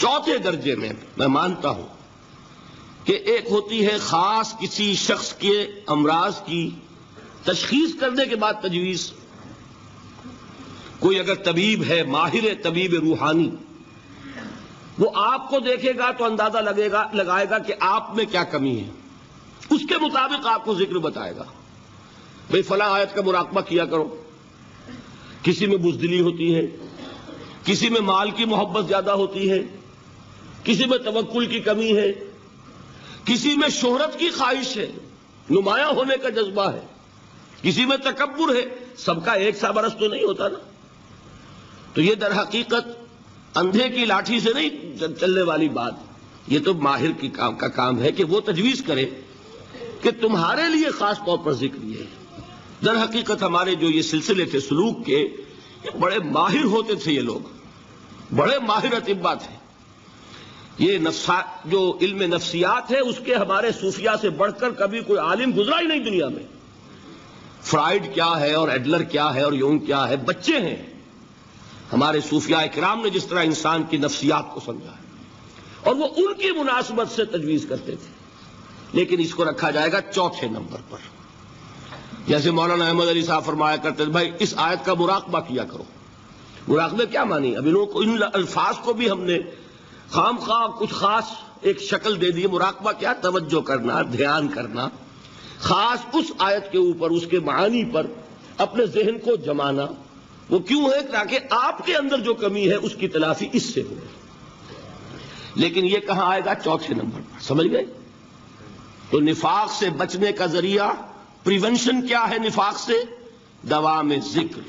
چوتھے درجے میں میں مانتا ہوں کہ ایک ہوتی ہے خاص کسی شخص کے امراض کی تشخیص کرنے کے بعد تجویز. کوئی اگر طبیب ہے، ماہر طبیب روحانی، وہ آپ کو دیکھے گا تو اندازہ لگائے گا کہ آپ میں کیا کمی ہے، اس کے مطابق آپ کو ذکر بتائے گا. بھئی فلاں آیت کا مراقبہ کیا کرو. کسی میں بزدلی ہوتی ہے، کسی میں مال کی محبت زیادہ ہوتی ہے، کسی میں توکل کی کمی ہے، کسی میں شہرت کی خواہش ہے، نمایاں ہونے کا جذبہ ہے، کسی میں تکبر ہے. سب کا ایک سا برس تو نہیں ہوتا نا. تو یہ در حقیقت اندھے کی لاٹھی سے نہیں چلنے والی بات. یہ تو ماہر کا کام ہے کہ وہ تجویز کرے کہ تمہارے لیے خاص طور پر ذکر یہ ہے. در حقیقت ہمارے جو یہ سلسلے تھے سلوک کے، یہ بڑے ماہر ہوتے تھے، یہ لوگ بڑے ماہر اطباء تھے. یہ جو علم نفسیات ہے اس کے ہمارے صوفیاء سے بڑھ کر کبھی کوئی عالم گزرا ہی نہیں دنیا میں. فرائیڈ کیا ہے اور ایڈلر کیا ہے اور یونگ کیا ہے، بچے ہیں. ہمارے صوفیاء اکرام نے جس طرح انسان کی نفسیات کو سمجھا ہے اور وہ ان کی مناسبت سے تجویز کرتے تھے. لیکن اس کو رکھا جائے گا چوتھے نمبر پر. جیسے مولانا احمد علی صاحب فرمایا کرتے تھے بھائی اس آیت کا مراقبہ کیا کرو. مراقبے کیا مانی؟ اب ان الفاظ کو بھی ہم نے خام خواہ کچھ خاص ایک شکل دے دی. مراقبہ کیا؟ توجہ کرنا، دھیان کرنا، خاص اس آیت کے اوپر، اس کے معانی پر اپنے ذہن کو جمانا. وہ کیوں ہے؟ تاکہ آپ کے اندر جو کمی ہے اس کی تلافی اس سے ہو. لیکن یہ کہاں آئے گا؟ چوتھے نمبر پر. سمجھ گئے؟ تو نفاق سے بچنے کا ذریعہ، پریونشن کیا ہے نفاق سے؟ دوام ذکر.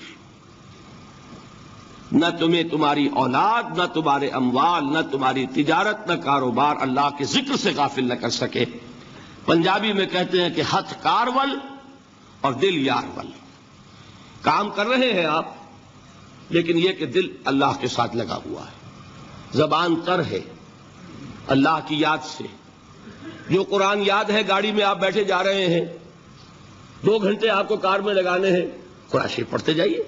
نہ تمہیں تمہاری اولاد، نہ تمہارے اموال، نہ تمہاری تجارت، نہ کاروبار اللہ کے ذکر سے غافل نہ کر سکے. پنجابی میں کہتے ہیں کہ ہتھ کارول اور دل یارول. کام کر رہے ہیں آپ، لیکن یہ کہ دل اللہ کے ساتھ لگا ہوا ہے، زبان تر ہے اللہ کی یاد سے. جو قرآن یاد ہے، گاڑی میں آپ بیٹھے جا رہے ہیں، 2 گھنٹے آپ کو کار میں لگانے ہیں، قرآن شریف پڑھتے جائیے.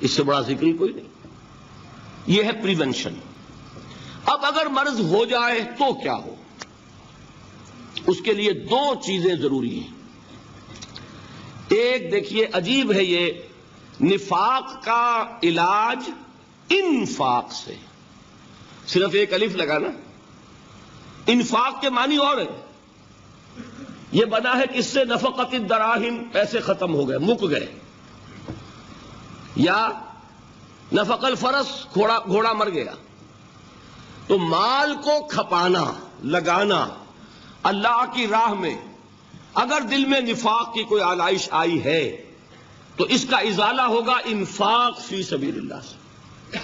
اس سے بڑا ذکر ہی کوئی نہیں. یہ ہے پریونشن. اب اگر مرض ہو جائے تو کیا ہو؟ اس کے لیے 2 چیزیں ضروری ہیں. ایک دیکھیے عجیب ہے، یہ نفاق کا علاج انفاق سے. صرف ایک الف لگانا. انفاق کے معنی اور ہے. یہ بنا ہے کس سے؟ نفقت الدراہم، پیسے ختم ہو گئے، مک گئے. یا نفق الفرس، گھوڑا مر گیا. تو مال کو کھپانا، لگانا اللہ کی راہ میں. اگر دل میں نفاق کی کوئی آلائش آئی ہے تو اس کا ازالہ ہوگا انفاق فی سبیل اللہ سے.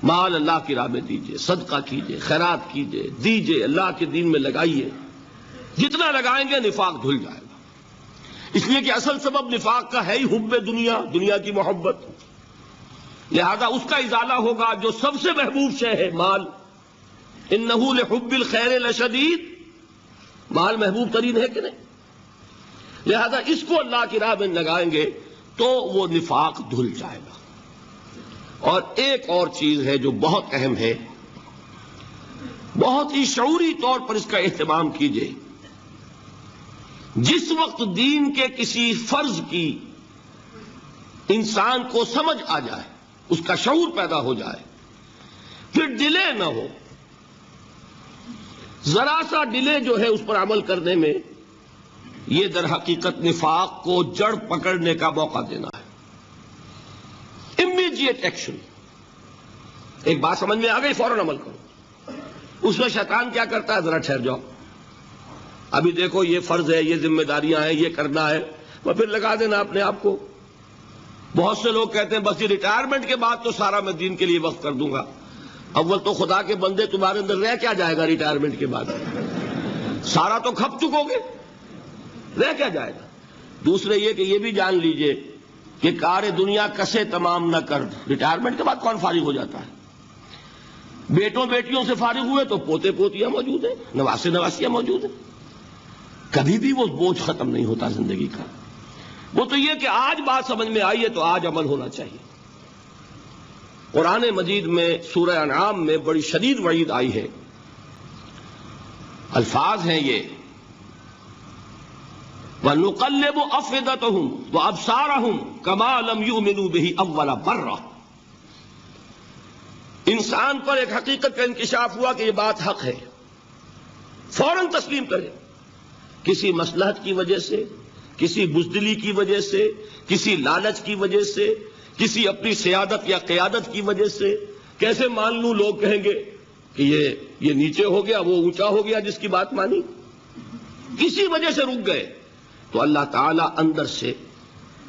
مال اللہ کی راہ میں دیجئے، صدقہ کیجئے، خیرات کیجئے، دیجئے، اللہ کے دین میں لگائیے. جتنا لگائیں گے نفاق دھل جائے گا. اس لیے کہ اصل سبب نفاق کا ہے ہی حب دنیا، دنیا کی محبت. لہذا اس کا ازالہ ہوگا جو سب سے محبوب شے ہے، مال. انہ لحب الخیر لشدید. مال محبوب ترین ہے کہ نہیں؟ لہذا اس کو اللہ کی راہ میں لگائیں گے تو وہ نفاق دھل جائے گا. اور ایک اور چیز ہے جو بہت اہم ہے، بہت ہی شعوری طور پر اس کا اہتمام کیجئے. جس وقت دین کے کسی فرض کی انسان کو سمجھ آ جائے، اس کا شعور پیدا ہو جائے، پھر ڈیلے نہ ہو. ذرا سا ڈیلے جو ہے اس پر عمل کرنے میں، یہ در حقیقت نفاق کو جڑ پکڑنے کا موقع دینا ہے. Immediate action. ایک بات سمجھ میں آ گئی، فوراً عمل کرو. اس میں شیطان کیا کرتا ہے؟ ذرا ٹھہر جاؤ، ابھی دیکھو یہ فرض ہے، یہ ذمہ داریاں ہیں، یہ کرنا ہے، وہ پھر لگا دینا اپنے آپ کو. بہت سے لوگ کہتے ہیں بس یہ ریٹائرمنٹ کے بعد تو سارا میں دین کے لیے وقف کر دوں گا. اول تو خدا کے بندے تمہارے اندر رہ کیا جائے گا ریٹائرمنٹ کے بعد؟ سارا تو کھپ چکو گے، رہ کیا جائے گا؟ دوسرے یہ کہ یہ بھی جان لیجئے کہ کار دنیا کسے تمام نہ کر. ریٹائرمنٹ کے بعد کون فارغ ہو جاتا ہے؟ بیٹوں بیٹیوں سے فارغ ہوئے تو پوتے پوتیاں موجود ہیں، نواسے نواسیاں موجود ہیں. کبھی بھی وہ بوجھ ختم نہیں ہوتا زندگی کا. وہ تو یہ کہ آج بات سمجھ میں آئی ہے تو آج عمل ہونا چاہیے. قرآن مجید میں سورہ انعام میں بڑی شدید وعید آئی ہے. الفاظ ہیں یہ وَنُقَلِّبُ أَفْئِدَتَهُمْ وَأَبْصَارَهُمْ كَمَا لَمْ يُؤْمِنُوا بِهِ أَوَّلَ مَرَّةٍ. انسان پر ایک حقیقت کا انکشاف ہوا کہ یہ بات حق ہے، فوراً تسلیم کرے. کسی مصلحت کی وجہ سے، کسی بزدلی کی وجہ سے، کسی لالچ کی وجہ سے، کسی اپنی سیادت یا قیادت کی وجہ سے کیسے مان لوں؟ لوگ کہیں گے کہ یہ نیچے ہو گیا، وہ اونچا ہو گیا جس کی بات مانی. کسی وجہ سے رک گئے تو اللہ تعالیٰ اندر سے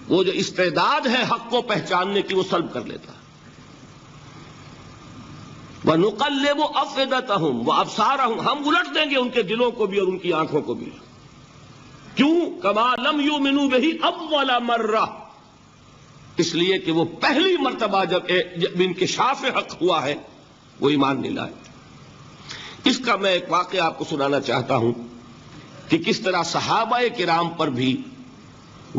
وہ جو استعداد ہے حق کو پہچاننے کی وہ سلب کر لیتا. وَنُقَلِّبُ أَفْئِدَتَهُمْ وَأَبْصَارَهُمْ، ہم الٹ دیں گے ان کے دلوں کو بھی اور ان کی آنکھوں کو بھی. کیوں؟ كَمَا لَمْ يُؤْمِنُوا بِهِ أَوَّلَ مَرَّةٍ، اس لیے کہ وہ پہلی مرتبہ جب انکشاف حق ہوا ہے وہ ایمان نہیں لائے. اس کا میں ایک واقعہ آپ کو سنانا چاہتا ہوں کہ کس طرح صحابہ کرام پر بھی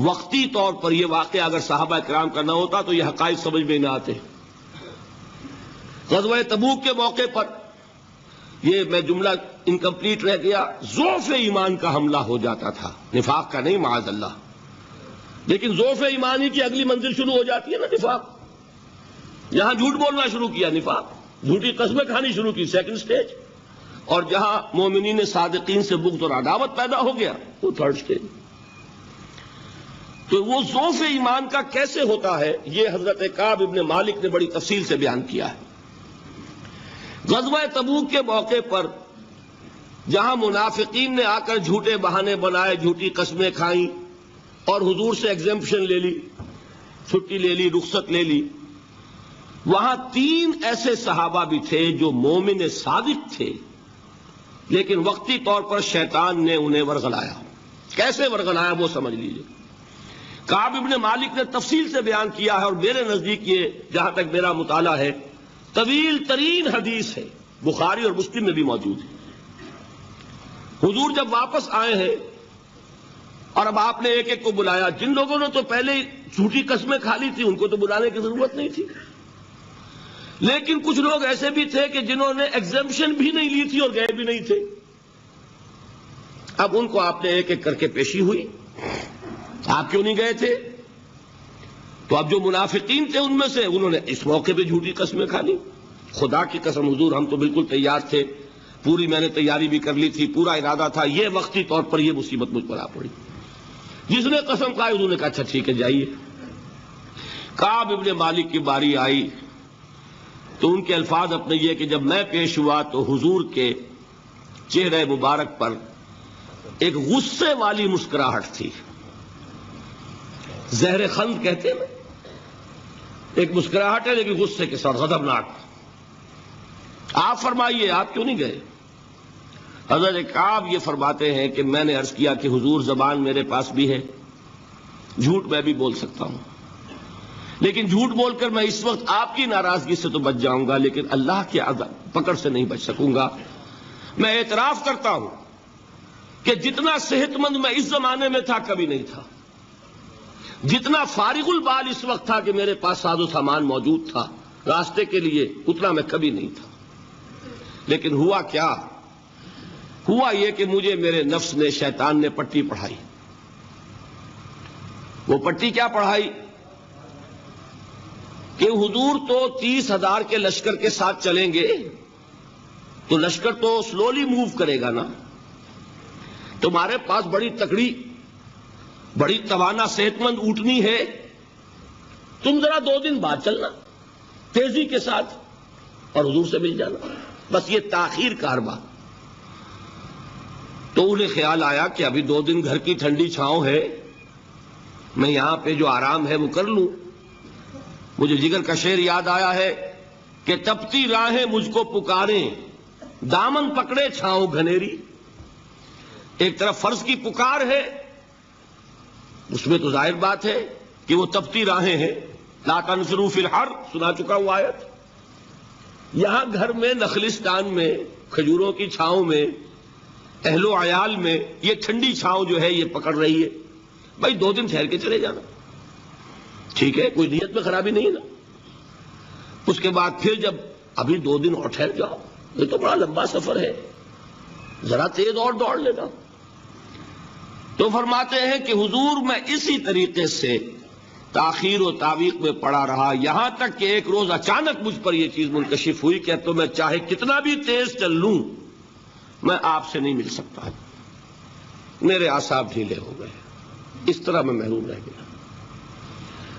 وقتی طور پر یہ واقعہ اگر صحابہ کرام کا نہ ہوتا تو یہ حقائق سمجھ میں نہ آتے. غزوہ تبوک کے موقع پر یہ میں جملہ انکمپلیٹ رہ گیا، ضعف ایمان کا حملہ ہو جاتا تھا، نفاق کا نہیں معاذ اللہ، لیکن ضعف ایمانی کی اگلی منزل شروع ہو جاتی ہے نا نفاق. یہاں جھوٹ بولنا شروع کیا نفاق، جھوٹی قسمیں کھانی شروع کی سیکنڈ سٹیج، اور جہاں مومنین صادقین سے بغض اور عداوت پیدا ہو گیا وہ تھرڈ سٹیج. تو وہ ضعف ایمان کا کیسے ہوتا ہے یہ حضرت کعب ابن مالک نے بڑی تفصیل سے بیان کیا ہے. غزوہ تبوک کے موقع پر جہاں منافقین نے آ کر جھوٹے بہانے بنائے، جھوٹی قسمیں کھائیں اور حضور سے ایگزمپشن لے لی، چھٹی لے لی، رخصت لے لی، وہاں 3 ایسے صحابہ بھی تھے جو مومن صادق تھے، لیکن وقتی طور پر شیطان نے انہیں ورغلایا. کیسے ورغلایا وہ سمجھ لیجئے. کعب ابن مالک نے تفصیل سے بیان کیا ہے، اور میرے نزدیک یہ جہاں تک میرا مطالعہ ہے طویل ترین حدیث ہے، بخاری اور مسلم میں بھی موجود ہے. حضور جب واپس آئے ہیں اور اب آپ نے ایک ایک کو بلایا، جن لوگوں نے تو پہلے جھوٹی قسمیں کھا لی تھی ان کو تو بلانے کی ضرورت نہیں تھی، لیکن کچھ لوگ ایسے بھی تھے کہ جنہوں نے ایگزمپشن بھی نہیں لی تھی اور گئے بھی نہیں تھے. اب ان کو آپ نے ایک ایک کر کے پیشی ہوئی، آپ کیوں نہیں گئے تھے؟ تو اب جو منافقین تھے ان میں سے انہوں نے اس موقع پہ جھوٹی قسمیں کھا لی. خدا کی قسم حضور ہم تو بالکل تیار تھے، پوری میں نے تیاری بھی کر لی تھی، پورا ارادہ تھا، یہ وقتی طور پر یہ مصیبت مجھ پر آ پڑی. جس نے قسم کھائی انہوں نے کہا اچھا ٹھیک ہے جائیے. کعب ابن مالک کی باری آئی تو ان کے الفاظ اپنے یہ کہ جب میں پیش ہوا تو حضور کے چہرے مبارک پر ایک غصے والی مسکراہٹ تھی. زہر خند کہتے ہیں نا، ایک مسکراہٹ ہے لیکن غصے کے ساتھ، غضبناک. آپ فرمائیے آپ کیوں نہیں گئے؟ حضرت کعب یہ فرماتے ہیں کہ میں نے عرض کیا کہ حضور زبان میرے پاس بھی ہے، جھوٹ میں بھی بول سکتا ہوں، لیکن جھوٹ بول کر میں اس وقت آپ کی ناراضگی سے تو بچ جاؤں گا لیکن اللہ کے پکڑ سے نہیں بچ سکوں گا. میں اعتراف کرتا ہوں کہ جتنا صحت مند میں اس زمانے میں تھا کبھی نہیں تھا، جتنا فارغ البال اس وقت تھا کہ میرے پاس ساز و سامان موجود تھا راستے کے لیے، اتنا میں کبھی نہیں تھا. لیکن ہوا کیا؟ ہوا یہ کہ مجھے میرے نفس نے، شیطان نے پٹی پڑھائی. وہ پٹی کیا پڑھائی کہ حضور تو 30,000 کے لشکر کے ساتھ چلیں گے تو لشکر تو سلولی موو کرے گا نا، تمہارے پاس بڑی تکڑی، بڑی توانا صحت مند اونٹنی ہے، تم ذرا 2 دن بعد چلنا تیزی کے ساتھ اور حضور سے مل جانا. بس یہ تاخیر کاربا. تو انہیں خیال آیا کہ ابھی 2 دن گھر کی ٹھنڈی چھاؤں ہے، میں یہاں پہ جو آرام ہے وہ کر لوں. مجھے جگر کا شعر یاد آیا ہے کہ تپتی راہیں مجھ کو پکاریں، دامن پکڑے چھاؤں گھنیری. ایک طرف فرض کی پکار ہے، اس میں تو ظاہر بات ہے کہ وہ تپتی راہیں ہیں. لا تنفروا فی الحر سنا چکا ہوا آیت. یہاں گھر میں نخلستان میں کھجوروں کی چھاؤں میں اہل و عیال میں یہ ٹھنڈی چھاؤں جو ہے یہ پکڑ رہی ہے. بھائی 2 دن ٹھہر کے چلے جانا، ٹھیک ہے، کوئی نیت میں خرابی نہیں نا. اس کے بعد پھر جب ابھی 2 دن اور ٹھہر جاؤ، یہ تو بڑا لمبا سفر ہے، ذرا تیز اور دوڑ لینا. تو فرماتے ہیں کہ حضور میں اسی طریقے سے تاخیر و تعویق میں پڑا رہا، یہاں تک کہ ایک روز اچانک مجھ پر یہ چیز منکشف ہوئی کہ تو میں چاہے کتنا بھی تیز چل لوں میں آپ سے نہیں مل سکتا. میرے اعصاب ڈھیلے ہو گئے، اس طرح میں محروم رہ گیا.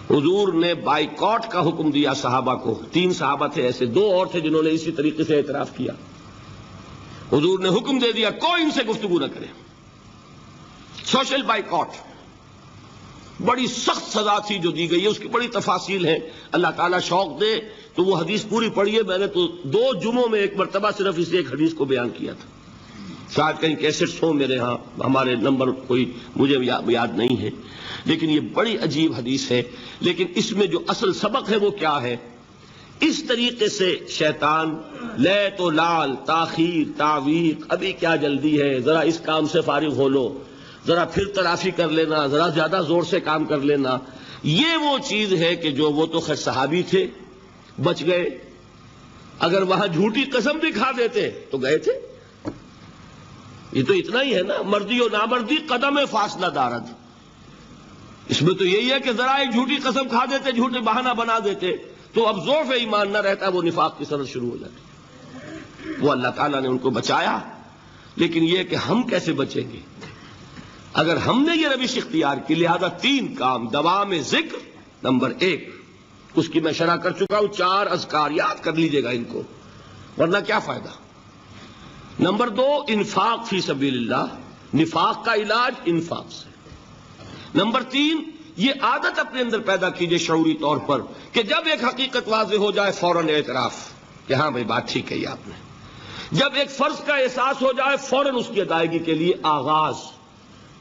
حضور نے بائیکاٹ کا حکم دیا صحابہ کو. 3 صحابہ تھے ایسے، 2 اور تھے جنہوں نے اسی طریقے سے اعتراف کیا. حضور نے حکم دے دیا کوئی ان سے گفتگو نہ کرے، سوشل بائیکاٹ. بڑی سخت سزا تھی جو دی گئی ہے، اس کی بڑی تفاصیل ہیں. اللہ تعالیٰ شوق دے تو وہ حدیث پوری پڑھیے. میں نے تو 2 جمعوں میں ایک مرتبہ صرف اس ایک حدیث کو بیان کیا تھا. شاید کہیں کیسٹس ہوں میرے ہاں، ہمارے نمبر کوئی مجھے یاد نہیں ہے، لیکن یہ بڑی عجیب حدیث ہے. لیکن اس میں جو اصل سبق ہے وہ کیا ہے؟ اس طریقے سے شیطان لیت و لال، تاخیر، تعویق، ابھی کیا جلدی ہے، ذرا اس کام سے فارغ ہو لو، ذرا پھر تلافی کر لینا، ذرا زیادہ زور سے کام کر لینا. یہ وہ چیز ہے کہ جو وہ تو خیر صحابی تھے، بچ گئے. اگر وہاں جھوٹی قسم بھی کھا دیتے تو گئے تھے. یہ تو اتنا ہی ہے نا، مردی و نامردی قدم فاصلہ دارد. اس میں تو یہی ہے کہ ذرا ایک جھوٹی قسم کھا دیتے، جھوٹے بہانہ بنا دیتے تو اب ضعف ایمان نہ رہتا، وہ نفاق کی سرحد شروع ہو جاتی. وہ اللہ تعالیٰ نے ان کو بچایا. لیکن یہ کہ ہم کیسے بچیں گے اگر ہم نے یہ روش اختیار کی؟ لہذا 3 کام. دوام ذکر نمبر 1، اس کی میں شرح کر چکا ہوں. 4 اذکار یاد کر لیجئے گا ان کو، ورنہ کیا فائدہ. نمبر 2، انفاق فی سبیل اللہ، نفاق کا علاج انفاق سے. نمبر 3، یہ عادت اپنے اندر پیدا کیجئے شعوری طور پر کہ جب ایک حقیقت واضح ہو جائے فوراً اعتراف کہ ہاں بھائی بات ٹھیک ہے آپ نے. جب ایک فرض کا احساس ہو جائے فوراً اس کی ادائیگی کے لیے آغاز.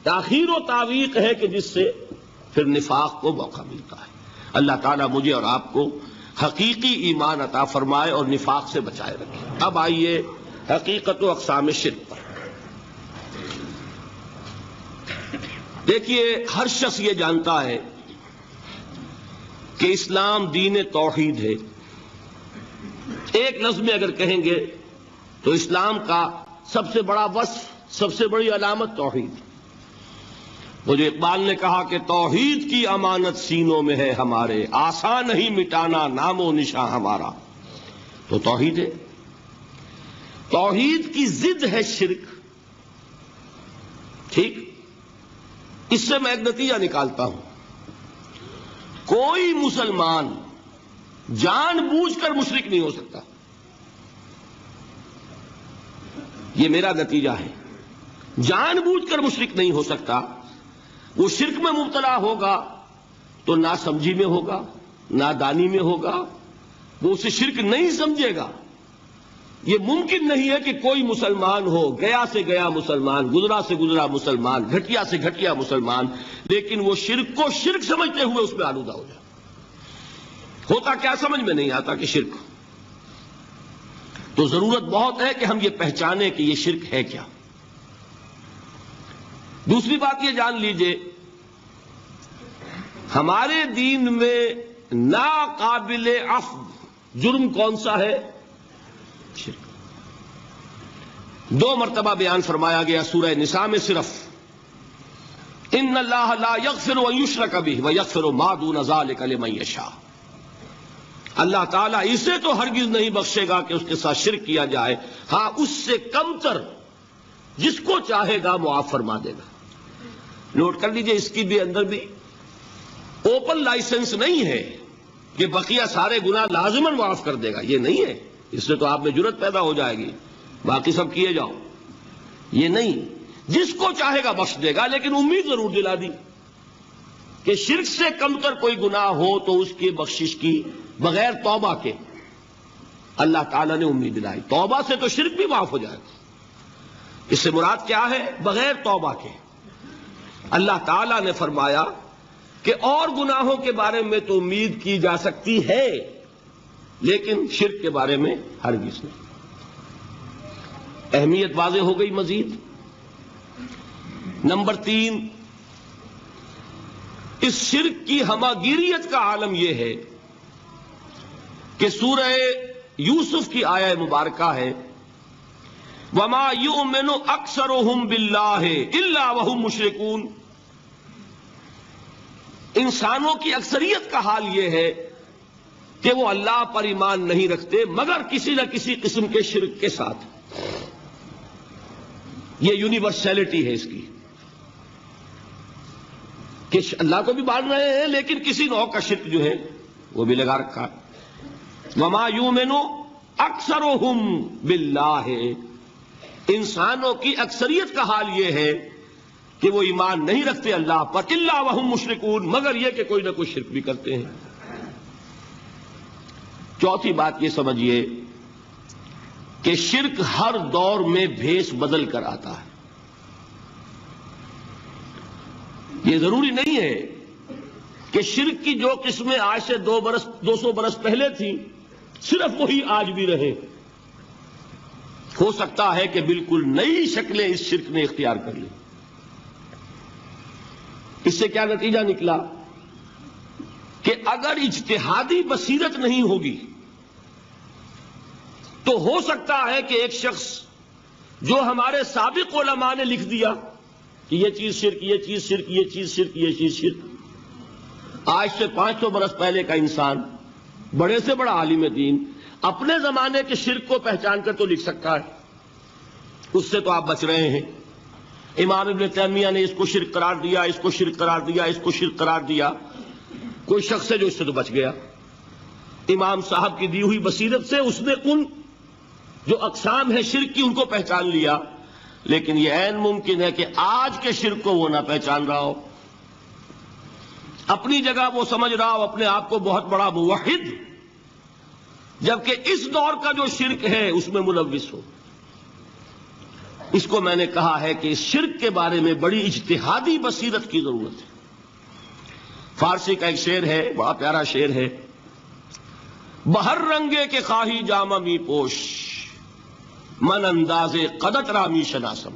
تاخیر و تعویق ہے کہ جس سے پھر نفاق کو موقع ملتا ہے. اللہ تعالیٰ مجھے اور آپ کو حقیقی ایمان عطا فرمائے اور نفاق سے بچائے رکھے. اب آئیے حقیقت و اقسام شرک پر. دیکھیے، ہر شخص یہ جانتا ہے کہ اسلام دین توحید ہے. ایک لفظ میں اگر کہیں گے تو اسلام کا سب سے بڑا وصف، سب سے بڑی علامت توحید. وہ جو اقبال نے کہا کہ توحید کی امانت سینوں میں ہے ہمارے، آسان نہیں مٹانا نام و نشاں ہمارا. تو توحید ہے. توحید کی ضد ہے شرک. ٹھیک، اس سے میں ایک نتیجہ نکالتا ہوں. کوئی مسلمان جان بوجھ کر مشرک نہیں ہو سکتا. یہ میرا نتیجہ ہے. جان بوجھ کر مشرک نہیں ہو سکتا. وہ شرک میں مبتلا ہوگا تو ناسمجھی میں ہوگا، نادانی میں ہوگا، وہ اسے شرک نہیں سمجھے گا. یہ ممکن نہیں ہے کہ کوئی مسلمان ہو، گیا سے گیا مسلمان، گزرا سے گزرا مسلمان، گھٹیا سے گھٹیا مسلمان، لیکن وہ شرک کو شرک سمجھتے ہوئے اس میں آلودہ ہو جائے. ہوتا کیا سمجھ میں نہیں آتا کہ شرک. تو ضرورت بہت ہے کہ ہم یہ پہچانیں کہ یہ شرک ہے کیا. دوسری بات یہ جان لیجئے، ہمارے دین میں ناقابل عفو جرم کون سا ہے؟ شرک. 2 مرتبہ بیان فرمایا گیا سورہ نساء میں صرف، ان اللہ لا یغفر ان یشرک بہ ویغفر ما دون ذلک لمن یشاء. اللہ تعالیٰ اسے تو ہرگز نہیں بخشے گا کہ اس کے ساتھ شرک کیا جائے، ہاں اس سے کم تر جس کو چاہے گا معاف فرما دے گا. نوٹ کر لیجئے، اس کی بھی اندر بھی اوپن لائسنس نہیں ہے کہ بقیہ سارے گناہ لازماً معاف کر دے گا. یہ نہیں ہے. اس سے تو آپ میں جرت پیدا ہو جائے گی، باقی سب کیے جاؤ. یہ نہیں، جس کو چاہے گا بخش دے گا، لیکن امید ضرور دلا دی کہ شرک سے کم تر کوئی گناہ ہو تو اس کی بخشش کی بغیر توبہ کے. اللہ تعالیٰ نے امید دلائی توبہ سے تو شرک بھی معاف ہو جائے گا. اس سے مراد کیا ہے؟ بغیر توبہ کے. اللہ تعالیٰ نے فرمایا کہ اور گناہوں کے بارے میں تو امید کی جا سکتی ہے لیکن شرک کے بارے میں ہرگز نہیں. اہمیت واضح ہو گئی. مزید نمبر 3، اس شرک کی ہماگیریت کا عالم یہ ہے کہ سورہ یوسف کی آیہ مبارکہ ہے وَمَا يُؤْمِنُ أَكْثَرُهُمْ بِاللَّهِ إِلَّا وَهُمْ مُشْرِكُونَ. انسانوں کی اکثریت کا حال یہ ہے کہ وہ اللہ پر ایمان نہیں رکھتے مگر کسی نہ کسی قسم کے شرک کے ساتھ. یہ یونیورسلٹی ہے اس کی کہ اللہ کو بھی مان رہے ہیں لیکن کسی نوع کا شرک جو ہے وہ بھی لگا رکھا. وَمَا يُؤْمِنُ أَكْثَرُهُمْ بِاللَّهِ. انسانوں کی اکثریت کا حال یہ ہے کہ وہ ایمان نہیں رکھتے اللہ پر الا وہم مشرکون، مگر یہ کہ کوئی نہ کوئی شرک بھی کرتے ہیں. چوتھی بات یہ سمجھیے کہ شرک ہر دور میں بھیس بدل کر آتا ہے. یہ ضروری نہیں ہے کہ شرک کی جو قسمیں آج سے 200 برس پہلے تھیں صرف وہی آج بھی رہے. ہو سکتا ہے کہ بالکل نئی شکلیں اس شرک نے اختیار کر لی. اس سے کیا نتیجہ نکلا کہ اگر اجتہادی بصیرت نہیں ہوگی تو ہو سکتا ہے کہ ایک شخص جو ہمارے سابق علماء نے لکھ دیا کہ یہ چیز شرک، یہ چیز شرک، یہ چیز شرک، یہ چیز شرک، آج سے 500 برس پہلے کا انسان بڑے سے بڑا عالم دین اپنے زمانے کے شرک کو پہچان کر تو لکھ سکتا ہے. اس سے تو آپ بچ رہے ہیں. امام ابن تیمیہ نے اس کو شرک قرار دیا، اس کو شرک قرار دیا، اس کو شرک قرار دیا. کوئی شخص ہے جو اس سے تو بچ گیا. امام صاحب کی دی ہوئی بصیرت سے اس نے ان جو اقسام ہے شرک کی ان کو پہچان لیا، لیکن یہ عین ممکن ہے کہ آج کے شرک کو وہ نہ پہچان رہا ہو. اپنی جگہ وہ سمجھ رہا ہو اپنے آپ کو بہت بڑا موحد، جبکہ اس دور کا جو شرک ہے اس میں ملوث ہو. اس کو میں نے کہا ہے کہ اس شرک کے بارے میں بڑی اجتہادی بصیرت کی ضرورت ہے. فارسی کا ایک شعر ہے، بڑا پیارا شعر ہے، بہر رنگے کے خواہی جامہ می پوش من اندازے قدت رامی شناسم.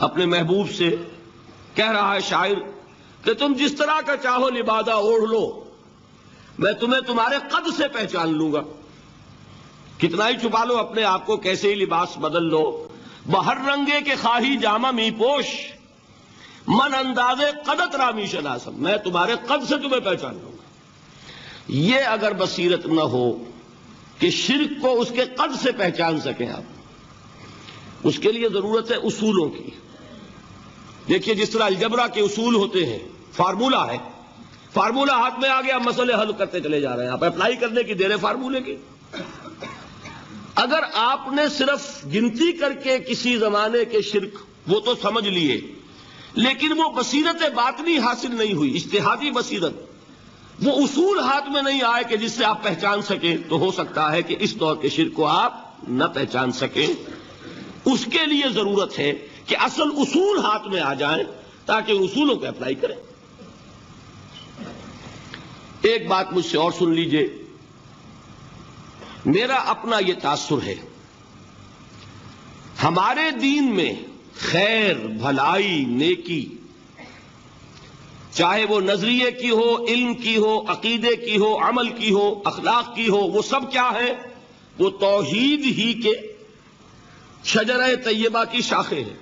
اپنے محبوب سے کہہ رہا ہے شاعر کہ تم جس طرح کا چاہو لبادہ اوڑھ لو، میں تمہیں تمہارے قد سے پہچان لوں گا. کتنا ہی چھپا لو اپنے آپ کو، کیسے ہی لباس بدل لو، بہر رنگے کے خواہی جامہ می پوش من اندازے قدت رامی شناسم، میں تمہارے قد سے تمہیں پہچان لوں گا. یہ اگر بصیرت نہ ہو کہ شرک کو اس کے قد سے پہچان سکیں آپ، اس کے لیے ضرورت ہے اصولوں کی. دیکھیے جس طرح الجبرا کے اصول ہوتے ہیں، فارمولا ہے، فارمولا ہاتھ میں آ گیا، مسئلے حل کرتے چلے جا رہے ہیں، آپ اپلائی کرنے کی دیر ہے فارمولے کی. اگر آپ نے صرف گنتی کر کے کسی زمانے کے شرک وہ تو سمجھ لیے، لیکن وہ بصیرت باطنی حاصل نہیں ہوئی، اجتہادی بصیرت، وہ اصول ہاتھ میں نہیں آئے کہ جس سے آپ پہچان سکیں، تو ہو سکتا ہے کہ اس دور کے شرک کو آپ نہ پہچان سکیں. اس کے لیے ضرورت ہے کہ اصل اصول ہاتھ میں آ جائیں تاکہ اصولوں کو اپلائی کریں. ایک بات مجھ سے اور سن لیجئے، میرا اپنا یہ تاثر ہے، ہمارے دین میں خیر، بھلائی، نیکی، چاہے وہ نظریے کی ہو، علم کی ہو، عقیدے کی ہو، عمل کی ہو، اخلاق کی ہو، وہ سب کیا ہے؟ وہ توحید ہی کے شجرہ طیبہ کی شاخیں ہیں.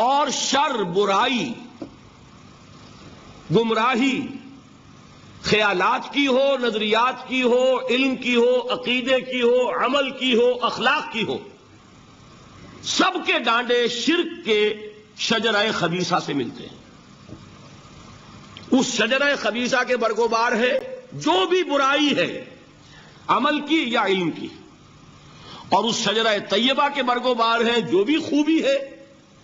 اور شر، برائی، گمراہی، خیالات کی ہو، نظریات کی ہو، علم کی ہو، عقیدے کی ہو، عمل کی ہو، اخلاق کی ہو، سب کے ڈانڈے شرک کے شجرہ خبیثہ سے ملتے ہیں. اس شجرہ خبیثہ کے برگوبار ہے جو بھی برائی ہے عمل کی یا علم کی، اور اس شجرہ طیبہ کے برگوبار ہیں جو بھی خوبی ہے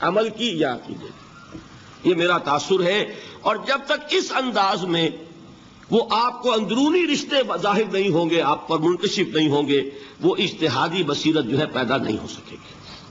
عمل کی یا عقیدے کی. یہ میرا تاثر ہے. اور جب تک اس انداز میں وہ آپ کو اندرونی رشتے ظاہر نہیں ہوں گے، آپ پر منکشف نہیں ہوں گے، وہ اجتہادی بصیرت جو ہے پیدا نہیں ہو سکے گی.